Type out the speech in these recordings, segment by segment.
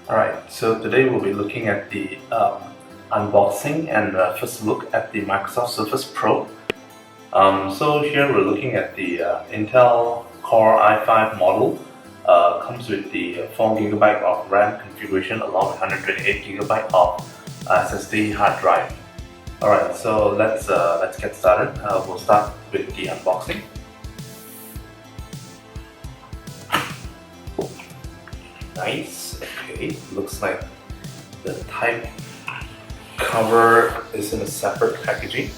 Alright, so today we'll be looking at the unboxing and first look at the Microsoft Surface Pro. So here we're looking at the Intel Core i5 model. Comes with the 4GB of RAM configuration along with 128GB of SSD hard drive. Alright, so let's get started. We'll start with the unboxing. Nice. Okay, looks like the type cover is in a separate packaging.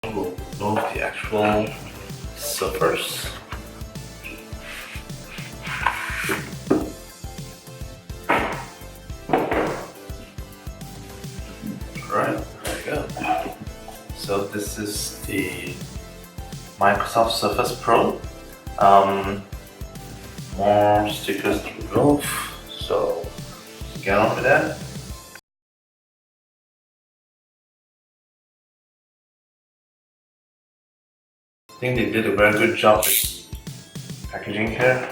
We'll remove the actual surface. Alright, there we go. So this is the Microsoft Surface Pro. More stickers to remove, so get on with that. I think they did a very good job with packaging here.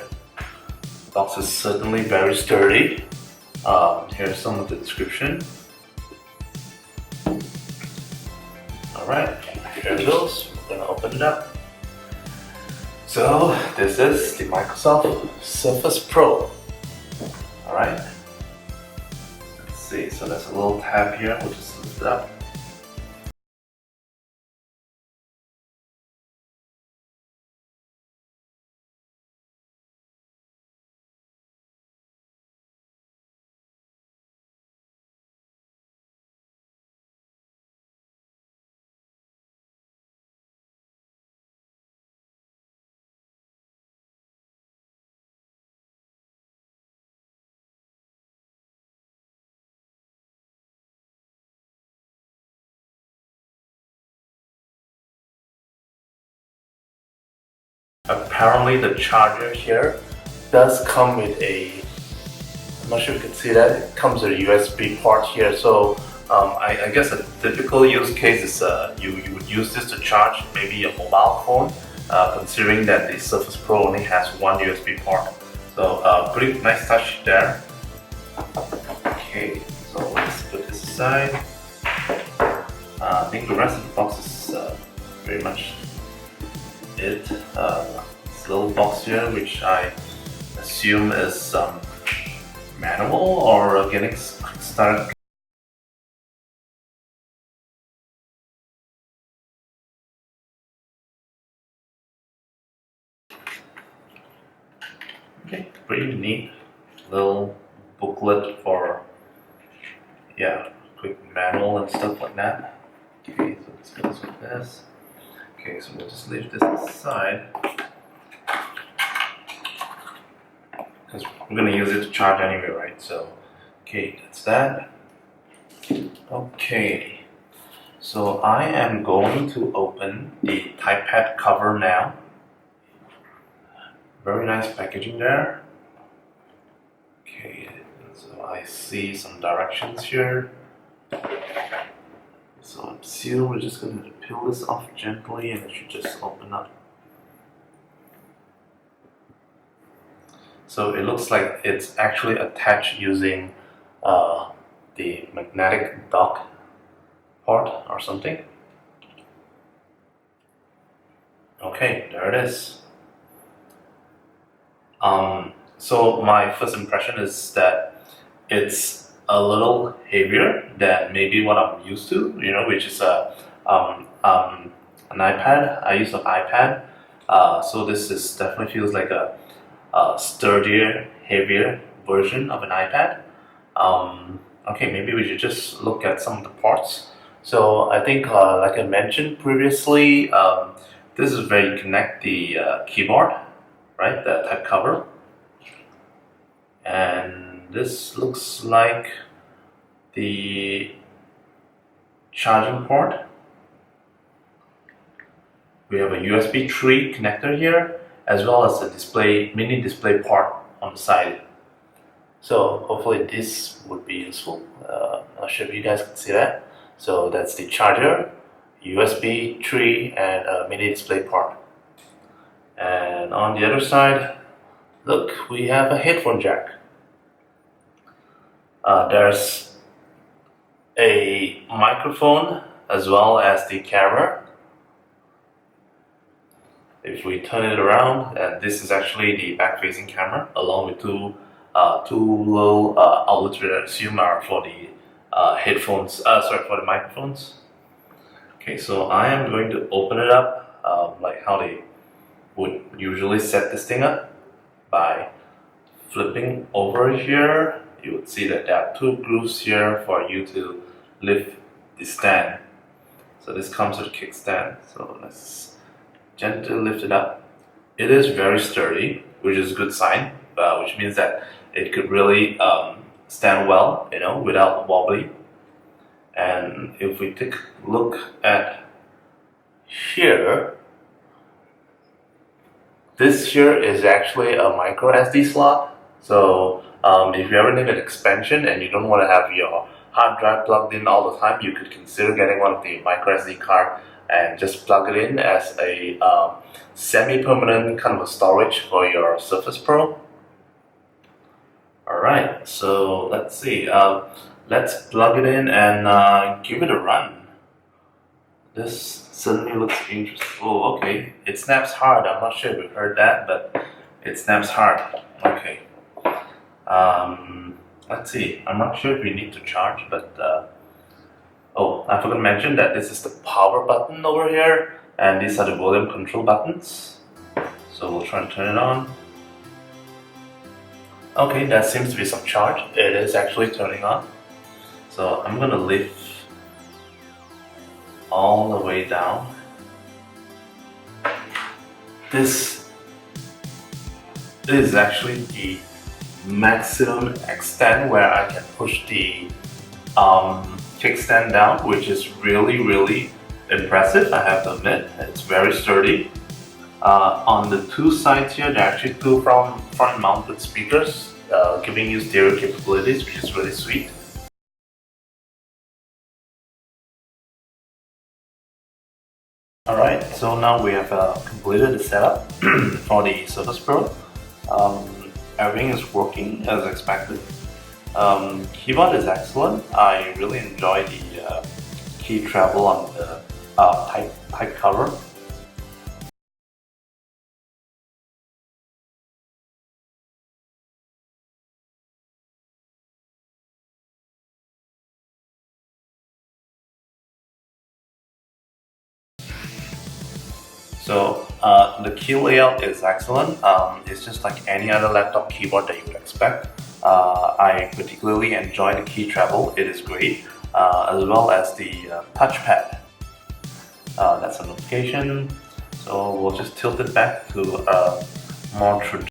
The box is certainly very sturdy. Here's some of the description. Alright, here it goes. We're gonna open it up. So this is the Microsoft Surface Pro. Alright. Let's see, so there's a little tab here, we'll just lift it up. Apparently the charger here does come with a, I'm not sure if you can see that, it comes with a USB port here. So I guess a typical use case is you would use this to charge maybe a mobile phone, considering that the Surface Pro only has one USB port. So pretty nice touch there. Okay, so let's put this aside. I think the rest of the box is pretty much it. This little box here, which I assume is manual or getting started. Okay, pretty neat little booklet for quick manual and stuff like that. Okay, so this goes with this. Okay, so we'll just leave this aside because we're gonna use it to charge anyway, right? So, okay, that's that. Okay, so I am going to open the TypePad cover now. Very nice packaging there. Okay, so I see some directions here. So it's sealed, we're just going to peel this off gently and it should just open up. So it looks like it's actually attached using the magnetic dock part or something. Okay, there it is. So my first impression is that it's a little heavier than maybe what I'm used to, which is an iPad. I use an iPad, so this definitely feels like a sturdier, heavier version of an iPad. Okay, maybe we should just look at some of the parts. So I think, like I mentioned previously, this is where you connect the keyboard, right? The type cover. And this looks like the charging port. We have a USB 3 connector here, as well as a mini display port on the side. So hopefully this would be useful. I'm not sure if you guys can see that. So that's the charger, USB 3, and a mini display port. And on the other side, look, we have a headphone jack. There's a microphone as well as the camera. If we turn it around, and this is actually the back-facing camera, along with two little outlets which I assume are for the headphones. For the microphones. Okay, so I am going to open it up like how they would usually set this thing up by flipping over here. You would see that there are two grooves here for you to lift the stand. So this comes with a kickstand. So let's gently lift it up. It is very sturdy, which is a good sign, which means that it could really stand well, without wobbly. And if we take a look at here, this here is actually a micro SD slot. So if you ever need an expansion and you don't want to have your hard drive plugged in all the time, you could consider getting one of the micro SD card and just plug it in as a semi-permanent kind of a storage for your Surface Pro. Alright, so let's see. Let's plug it in and give it a run. This certainly looks interesting. Oh, okay. It snaps hard. I'm not sure if you've heard that, but it snaps hard. Okay. Let's see. I'm not sure if we need to charge, but oh, I forgot to mention that this is the power button over here, and these are the volume control buttons. So we'll try and turn it on. Okay, there seems to be some charge. It is actually turning on. So I'm gonna lift all the way down. This is actually the maximum extent where I can push the kickstand down, which is really impressive, I have to admit. It's very sturdy. On the two sides here, there are actually two front mounted speakers giving you stereo capabilities, which is really sweet. Alright, so now we have completed the setup for the Surface Pro. Everything is working as expected. Keyboard is excellent. I really enjoy the key travel on the type cover. So the key layout is excellent. It's just like any other laptop keyboard that you would expect. I particularly enjoy the key travel. It is great, as well as the touchpad. That's a notification. So we'll just tilt it back to more traditional.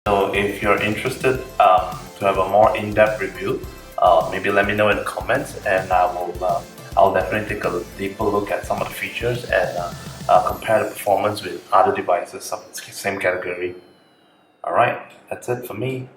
So if you're interested to have a more in-depth review, maybe let me know in the comments, and I'll definitely take a deeper look at some of the features and compare the performance with other devices of the same category. Alright, that's it for me.